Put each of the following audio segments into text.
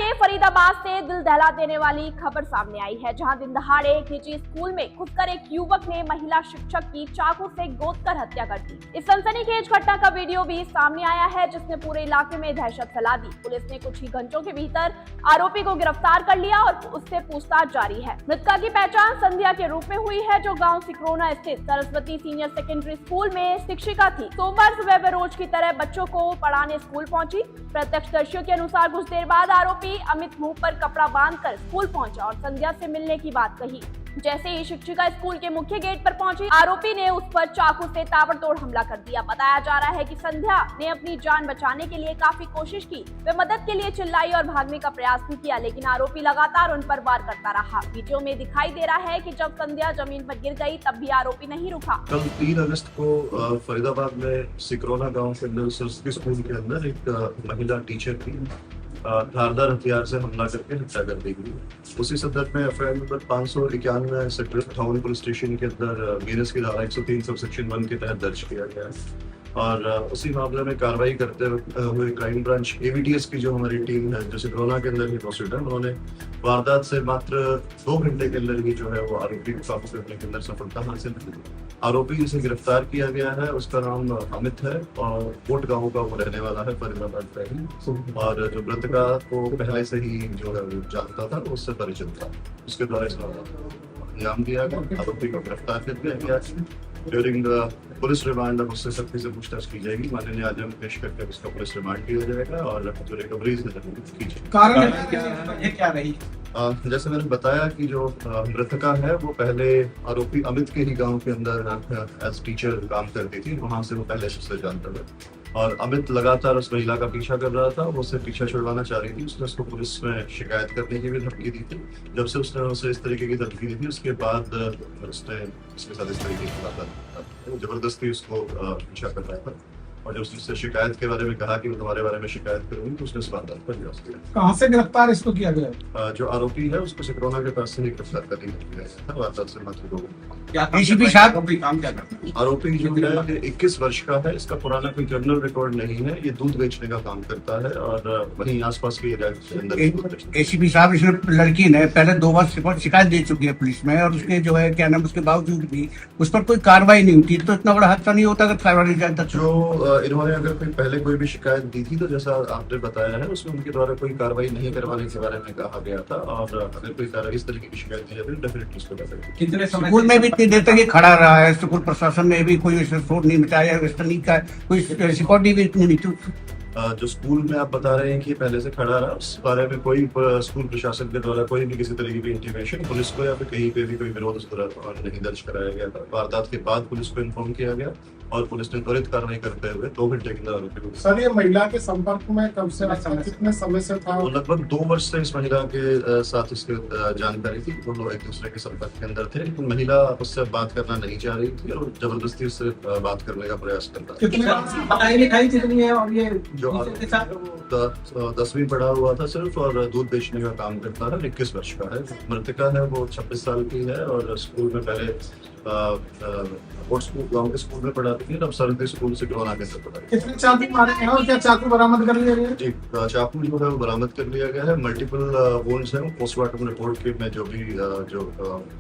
के फरीदाबाद से दिल दहला देने वाली खबर सामने आई है, जहां दिन दहाड़े एक निजी स्कूल में घुसकर एक युवक ने महिला शिक्षक की चाकू से गोदकर हत्या कर दी। इस सनसनीखेज घटना का वीडियो भी सामने आया है, जिसने पूरे इलाके में दहशत फैला दी। पुलिस ने कुछ ही घंटों के भीतर आरोपी को गिरफ्तार कर लिया और उससे पूछताछ जारी है। मृतका की पहचान संध्या के रूप में हुई है, जो गाँव सिकरोना स्थित सरस्वती सीनियर सेकेंडरी स्कूल में शिक्षिका थी। सोमवार सुबह वह रोज की तरह बच्चों को पढ़ाने स्कूल पहुंची। प्रत्यक्षदर्शियों के अनुसार कुछ देर बाद आरोपी अमित मुंह पर कपड़ा बांधकर स्कूल पहुंचा और संध्या से मिलने की बात कही। जैसे ही शिक्षिका स्कूल के मुख्य गेट पर पहुंची, आरोपी ने उस पर चाकू से ताबड़तोड़ हमला कर दिया। बताया जा रहा है कि संध्या ने अपनी जान बचाने के लिए काफी कोशिश की। वह मदद के लिए चिल्लाई और भागने का प्रयास भी किया, लेकिन आरोपी लगातार उन पर वार करता रहा। वीडियो में दिखाई दे रहा है कि जब संध्या जमीन पर गिर गई, तब भी आरोपी नहीं रुका। कल 3 अगस्त को फरीदाबाद में सिकरोना गांव के अंदर सरस्वती स्कूल के अंदर एक महिला टीचर की धारदार हथियार से हमला करके हत्या कर दी गई। उसी संदर्भ में FIR number 591 sector town police station के अंदर बीएनएस की धारा 103 सब सेक्शन 1 के तहत दर्ज किया गया है। और उसी मामले में कार्रवाई करते हुए क्राइम ब्रांच एवीटीएस की जो हमारी टीम है, जो सिकरोना के अंदर ही मौजूद है, उन्होंने वारदात से मात्र 2 घंटे के अंदर ही जो है वो आरोपी को काबू करने के अंदर सफलता हासिल की। आरोपी जिसे गिरफ्तार किया गया है उसका नाम अमित है और कोट गांव का वो रहने वाला है, फरीदाबाद का ही। और जो मृतका को पहले से ही जो है वो जानता था, उससे परिचित था। उसके द्वारा इस वारदात को अंजाम दिया गया। आरोपी को गिरफ्तार कर लिया गया। ड्यूरिंग पुलिस रिमांड अब उससे सख्ती से पूछताछ की जाएगी। माननीय न्यायालय में पेश करके उसका पुलिस रिमांड किया जाएगा और जो रिकवरीज की जाएगी। कारण क्या रही? जैसे मैंने बताया कि जो मृतका है वो पहले आरोपी अमित के ही गांव के अंदर एज टीचर काम करती थी। वहां से वो पहले से जानता था और अमित लगातार उस महिला का पीछा कर रहा था। वो उससे पीछा छुड़वाना चाह रही थी। उसने उसको पुलिस में शिकायत करने की भी धमकी दी थी। जब से उसने उसे इस तरीके की धमकी दी थी, उसके बाद उसने उसके साथ इस तरीके की बात जबरदस्ती उसको पीछा कर रहा था। और जब उसने शिकायत के बारे में कहा कि मैं तुम्हारे बारे में शिकायत करूंगी, तो उसने इस बात पर प्रयास किया। कहाँ से गिरफ्तार इसको किया गया? जो आरोपी है उसको सिकरोना के पास से ही गिरफ्तार कर लिया गया है। वारदात से मात्र 2 एसीपी साहब काम क्या करते हैं? आरोपी जो है 21 वर्ष का है। इसका पुराना कोई क्रिमिनल रिकॉर्ड नहीं है। ये दूध बेचने का काम करता है और वहीं आसपास के इलाके के अंदर। एसीपी साहब, इसमें लड़की ने पहले 2 बार शिकायत दे चुकी है पुलिस में और उसके जो है क्या नाम, उसके बावजूद भी उस पर कोई कार्रवाई नहीं होती। तो इतना बड़ा हादसा नहीं होता अगर कार्रवाई नहीं जाता। जो इन्होंने अगर कोई पहले कोई भी शिकायत दी थी, तो जैसा आपने बताया है उसमें उनके द्वारा कोई कार्रवाई नहीं करवाने के बारे में कहा गया था। और अगर कोई कार्रवाई इस तरीके की शिकायत दी जाती है, डेफिनेटली उसको कर कितने स्कूल में भी इतनी देर तक ये खड़ा रहा है। स्कूल प्रशासन ने भी कोई शोर नहीं मचाया, इस तरीके का कोई सिक्योरिटी भी इतनी नहीं थी। जो स्कूल में आप बता रहे हैं कि पहले से खड़ा रहा, उस बारे में कोई स्कूल प्रशासन के द्वारा कोई भी किसी तरीके की इंटीमेशन पुलिस को या फिर कहीं पे भी कोई विरोध उस तरह नहीं दर्ज कराया गया था। वारदात के बाद पुलिस को इन्फॉर्म किया गया और पुलिस ने त्वरित कार्रवाई करते हुए 2 घंटे के अंदर आरोपी को। सर, ये महिला के संपर्क में कब से कितने समय से था? वो लगभग 2 वर्ष से इस महिला के साथ इसकी जानकारी थी। वो लोग एक दूसरे के संपर्क के अंदर थे, लेकिन महिला उससे बात करना नहीं चाह रही थी और जबरदस्ती उससे बात करने का प्रयास करता। कितनी है? और ये जो 10वीं पढ़ा हुआ था सिर्फ और दूध बेचने का काम करता है। 21 वर्ष का है। मृतका है वो 26 साल की है और स्कूल में पहले गाँव के स्कूल में पढ़ाती थी। अब सरस्वती स्कूल से सिकरोना के अंदर पढ़ाती। कितने चाकू मारे हैं और क्या चाकू बरामद कर लिया गया? जी, चाकू जो है वो बरामद कर लिया गया है। मल्टीपल वुंड्स हैं। पोस्टमार्टम रिपोर्ट के में जो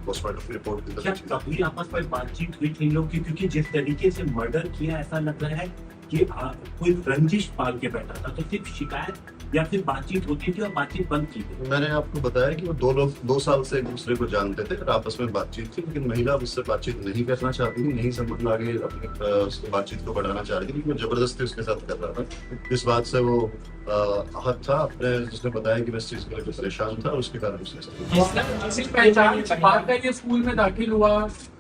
पोस्टमार्टम रिपोर्ट की तरफ कभी आपस में बातचीत हुई थी लोग की? क्योंकि जिस तरीके से मर्डर किया, ऐसा लग रहा है कि कोई रंजिश पाल के बैठा था। तो सिर्फ शिकायत या फिर बातचीत होती थी और बातचीत बंद की थी? मैंने आपको बताया कि वो 2 लोग 2 साल से एक दूसरे को जानते थे और आपस में बातचीत थी, लेकिन महिला उससे बातचीत नहीं करना चाहती थी, नहीं समझ आगे अपनी बातचीत को बढ़ाना चाह रही थी, लेकिन जबरदस्ती उसके साथ कर रहा था। इस बात से वो आहत था। अपने जिसने बताया कि मैं इस चीज के लिए परेशान था, उसके कारण उसने स्कूल में दाखिल हुआ,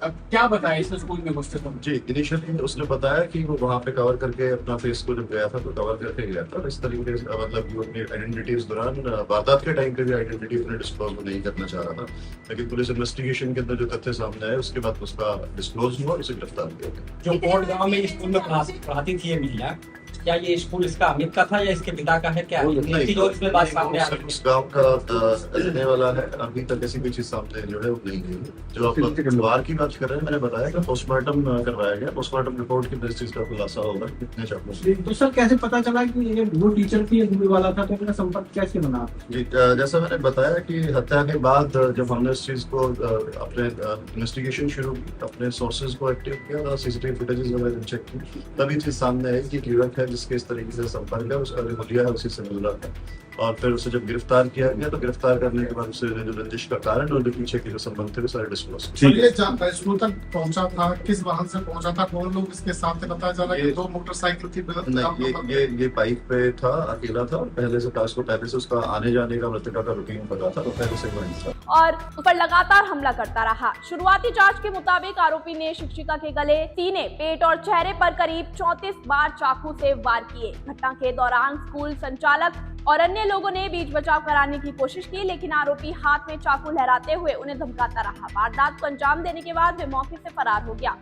क्या बताया इसने स्कूल में घुसते समय? जी, इनिशियली उसने बताया कि वो वहाँ पे कवर करके अपना फेस को जब गया था तो कवर करके गया था। इस तरीके से मतलब वो अपनी आइडेंटिटी इस दौरान वारदात के टाइम पे भी आइडेंटिटी अपने डिस्क्लोज नहीं करना चाह रहा था, लेकिन पुलिस इन्वेस्टिगेशन के अंदर जो तथ्य सामने आए उसके बाद उसका डिस्क्लोज हुआ और उसे गिरफ्तार किया गया। जो कोट गांव में स्कूल में पढ़ाती थी ये महिला, क्या ये स्कूल इसका अमित का था या इसके पिता का है, क्या है चीज और इसमें बात सामने आ रही उस गांव का रहने वाला है। अभी तक ऐसी कोई चीज सामने जो है वो नहीं गई। जो आप परिवार की बात कर रहे हैं, मैंने बताया कि पोस्टमार्टम करवाया गया। पोस्टमार्टम रिपोर्ट की बेसिस का खुलासा होगा कितने चाकू। तो सर कैसे पता चला कि ये वो टीचर थी, दूर वाला था, तो अपना संपर्क कैसे बना? जी, जैसा मैंने बताया कि हत्या के बाद जब हमने इस चीज को अपने इन्वेस्टिगेशन शुरू की, अपने सोर्सेज को एक्टिव किया, सीसीटीवी फुटेजेस वगैरह चेक की, तभी चीज सामने आई कि एक युवक है जिसके इस तरीके से संपर्क है, उसका जो हुलिया है उसी से मिल रहा था। और फिर उसे जब गिरफ्तार किया गया तो गिरफ्तार करने के बाद उसे जो रंजिश का कारण और जो पीछे के जो संबंध थे वो सारे डिस्क्लोज। ये स्कूल तक पहुंचा था, किस वाहन से पहुंचा था, कौन लोग इसके साथ थे? बताया जा रहा है कि 2 मोटरसाइकिल थी। नहीं, ये बाइक पे था, अकेला था। पहले से उसका आने जाने का मृतका का रूटीन पता था, तो पहले से वहीं था और उस पर लगातार हमला करता रहा। शुरुआती जांच के मुताबिक आरोपी ने शिक्षिका के गले, सीने, पेट और चेहरे पर करीब 34 बार चाकू से वार किए। घटना के दौरान स्कूल संचालक और अन्य लोगों ने बीच बचाव कराने की कोशिश की, लेकिन आरोपी हाथ में चाकू लहराते हुए उन्हें धमकाता रहा। वारदात को अंजाम देने के बाद वे मौके से फरार हो गया।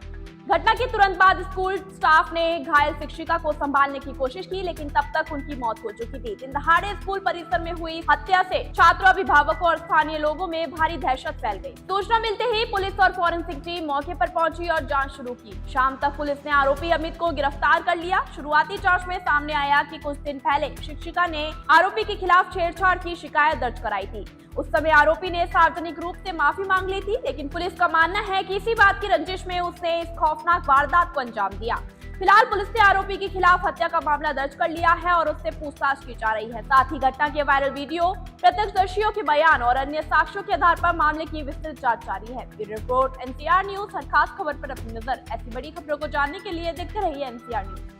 घटना के तुरंत बाद स्कूल स्टाफ ने घायल शिक्षिका को संभालने की कोशिश की, लेकिन तब तक उनकी मौत हो चुकी थी। दिन दहाड़े स्कूल परिसर में हुई हत्या से छात्रों, अभिभावकों और स्थानीय लोगों में भारी दहशत फैल गई। सूचना मिलते ही पुलिस और फॉरेंसिक टीम मौके पर पहुंची और जांच शुरू की। शाम तक पुलिस ने आरोपी अमित को गिरफ्तार कर लिया। शुरुआती जांच में सामने आया कि कुछ दिन पहले शिक्षिका ने आरोपी के खिलाफ छेड़छाड़ की शिकायत दर्ज कराई थी। उस समय आरोपी ने सार्वजनिक रूप से माफी मांग ली थी, लेकिन पुलिस का मानना है कि इसी बात की रंजिश में उसने इस खौफनाक वारदात को अंजाम दिया। फिलहाल पुलिस ने आरोपी के खिलाफ हत्या का मामला दर्ज कर लिया है और उससे पूछताछ की जा रही है। साथ ही घटना के वायरल वीडियो, प्रत्यक्षदर्शियों के बयान और अन्य साक्ष्यों के आधार पर मामले की विस्तृत जांच जारी है। Bureau report, NCR news. हर खास खबर पर अपनी नजर। ऐसी बड़ी खबरों को जानने के लिए देखते रहिए NCR न्यूज।